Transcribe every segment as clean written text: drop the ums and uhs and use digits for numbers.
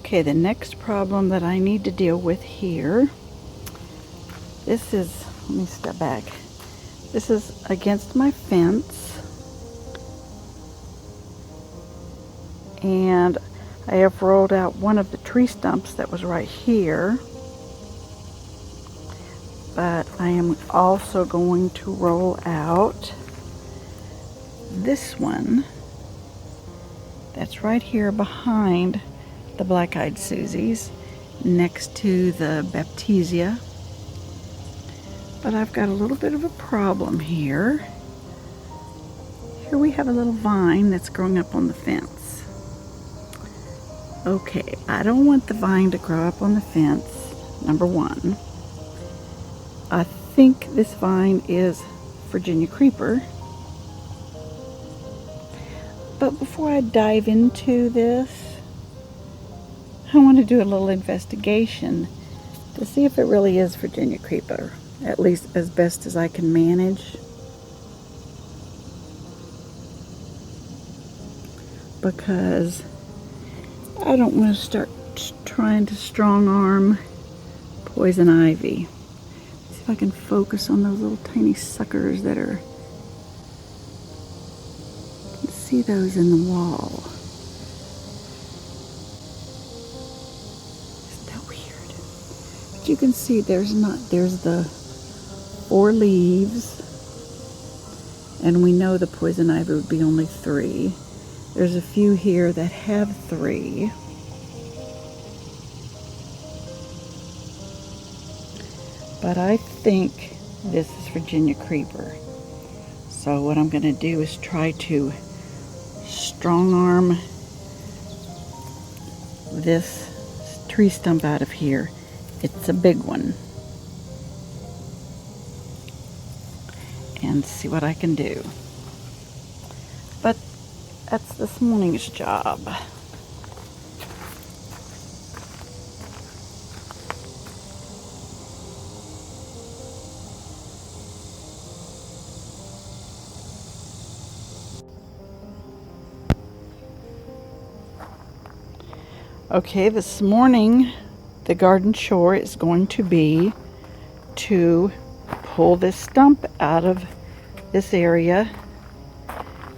Okay, the next problem that I need to deal with here, this is, let me step back. This is against my fence, and I have rolled out one of the tree stumps that was right here, but I am also going to roll out this one that's right here behind the black-eyed Susies next to the Baptisia. But I've got a little bit of a problem here. Here we have a little vine that's growing up on the fence. Okay, I don't want the vine to grow up on the fence, number one. I think this vine is Virginia creeper. But before I dive into this, I want to do a little investigation to see if it really is Virginia creeper, at least as best as I can manage. Because I don't want to start trying to strong arm poison ivy. See if I can focus on those little tiny suckers that are, you can see those in the wall. Isn't that weird? But you can see there's the 4 leaves, and we know the poison ivy would be only 3. There's a few here that have 3. But I think this is Virginia creeper. So what I'm going to do is try to strong arm this tree stump out of here. It's a big one. And see what I can do. But that's this morning's job. Okay, this morning the garden chore is going to be to pull this stump out of this area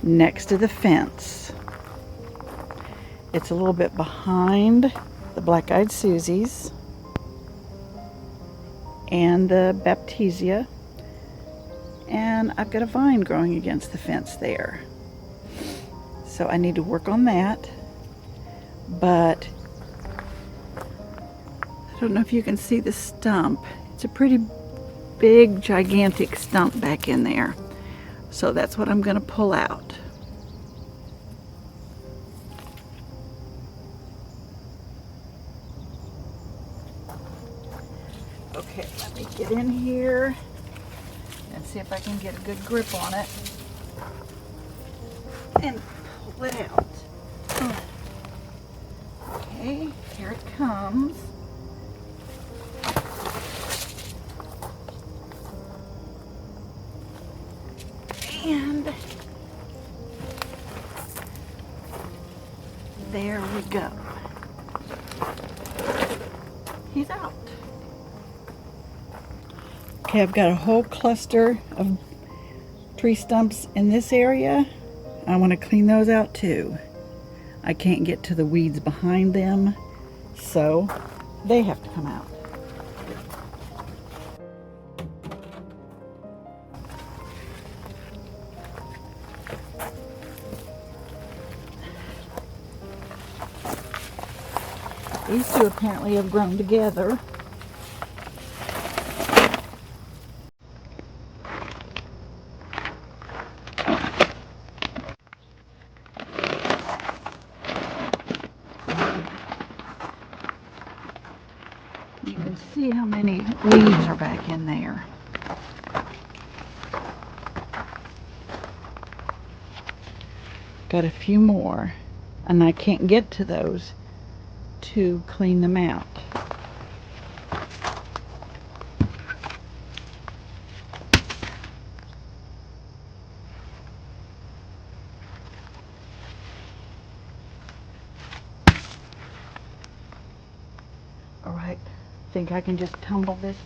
next to the fence. It's a little bit behind the black-eyed Susies and the Baptisia, and I've got a vine growing against the fence there. So I need to work on that, but I don't know if you can see the stump. It's a pretty big, gigantic stump back in there. So that's what I'm going to pull out. Okay, let me get in here and see if I can get a good grip on it and pull it out. Okay, here it comes. And there we go. He's out. Okay, I've got a whole cluster of tree stumps in this area. I want to clean those out too. I can't get to the weeds behind them, so they have to come out. These two apparently have grown together. You can see how many leaves are back in there. Got a few more, and I can't get to those to clean them out. All right, think I can just tumble this.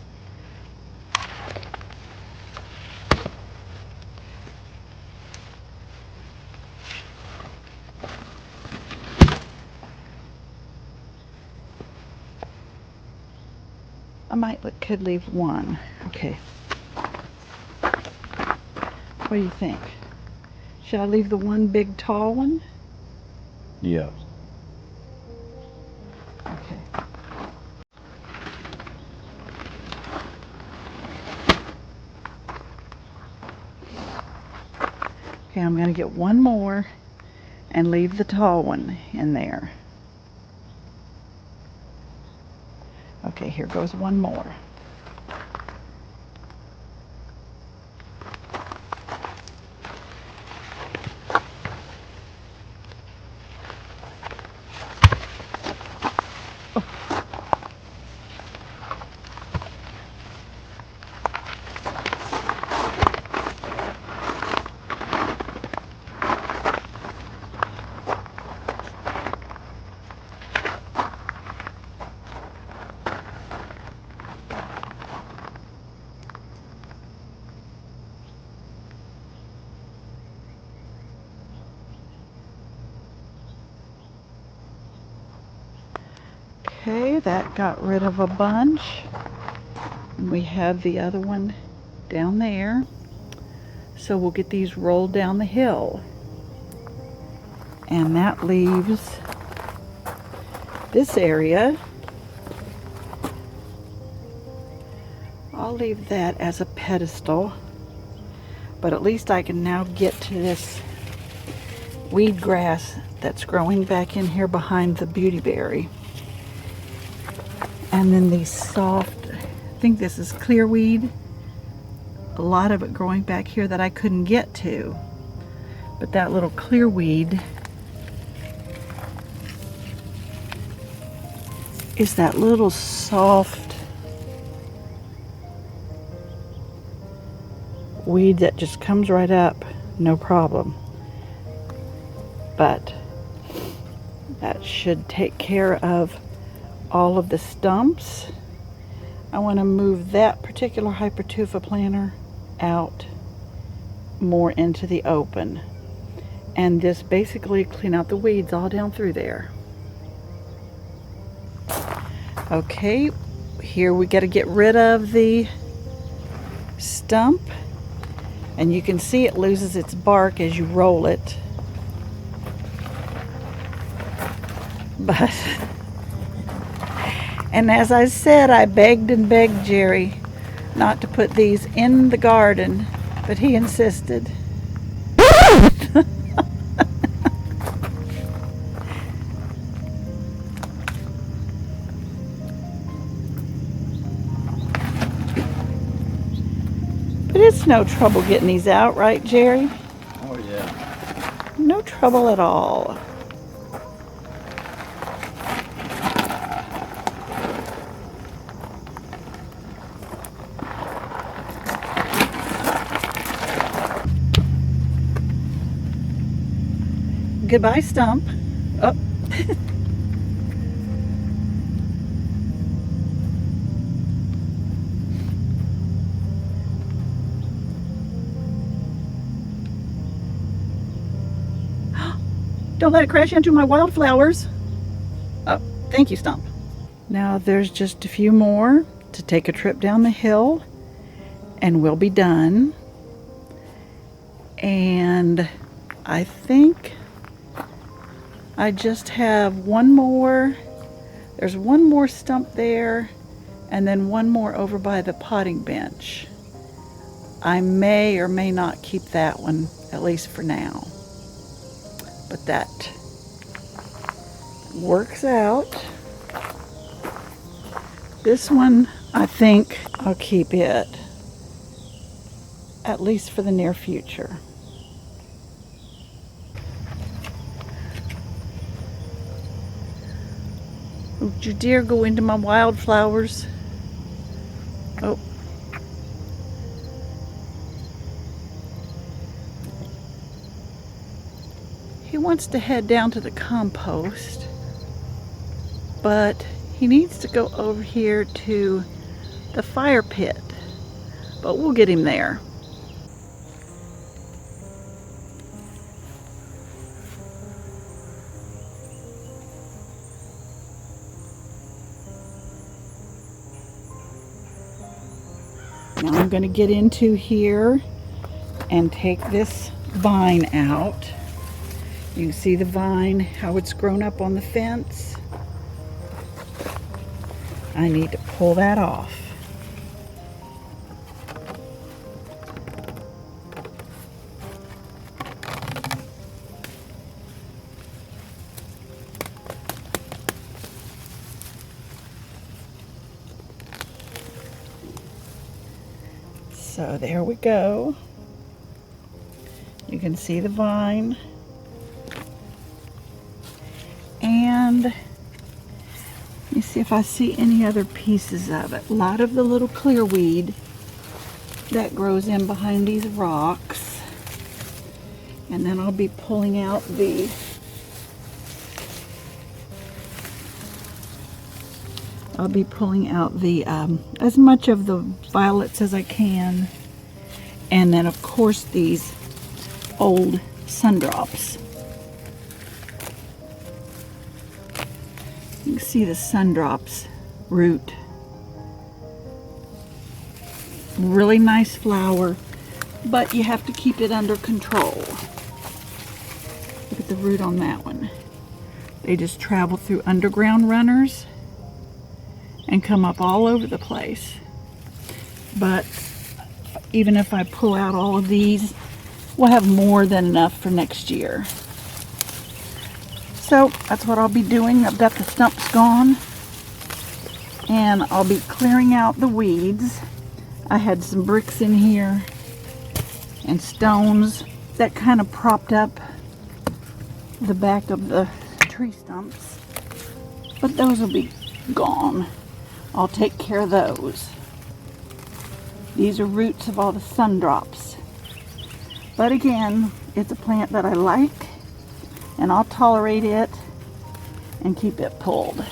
Could leave one. Okay. What do you think? Should I leave the one big tall one? Yeah. Okay. Okay, I'm going to get one more and leave the tall one in there. Okay, here goes one more. Okay, that got rid of a bunch. And we have the other one down there. So we'll get these rolled down the hill. And that leaves this area. I'll leave that as a pedestal. But at least I can now get to this weed grass that's growing back in here behind the beautyberry. And then these soft, I think this is clearweed. A lot of it growing back here that I couldn't get to. But that little clearweed is that little soft weed that just comes right up, no problem. But that should take care of all of the stumps. I want to move that particular hypertufa planter out more into the open and just basically clean out the weeds all down through there. Okay, here we got to get rid of the stump, and you can see it loses its bark as you roll it. But and as I said, I begged and begged Jerry not to put these in the garden, but he insisted. But it's no trouble getting these out, right, Jerry? Oh, yeah. No trouble at all. Goodbye, Stump. Oh. Don't let it crash into my wildflowers. Oh, thank you, Stump. Now there's just a few more to take a trip down the hill and we'll be done. And I think I just have one more. There's one more stump there and then one more over by the potting bench. I may or may not keep that one, at least for now. But that works out. This one, I think I'll keep it, at least for the near future. Would you dare go into my wildflowers? Oh. He wants to head down to the compost, but He needs to go over here to the fire pit, but we'll get him there. Now I'm going to get into here and take this vine out. You can see the vine, how it's grown up on the fence. I need to pull that off. So there we go. You can see the vine. And let me see if I see any other pieces of it. A lot of the little clear weed that grows in behind these rocks. And then I'll be pulling out the as much of the violets as I can. And then of course these old sundrops. You can see the sundrops root. Really nice flower, but you have to keep it under control. Look at the root on that one. They just travel through underground runners and come up all over the place. But even if I pull out all of these, we'll have more than enough for next year. So that's what I'll be doing. I've got the stumps gone, and I'll be clearing out the weeds. I had some bricks in here and stones that kind of propped up the back of the tree stumps, but those will be gone. I'll take care of those. These are roots of all the sundrops. But again, it's a plant that I like, and I'll tolerate it and keep it pulled.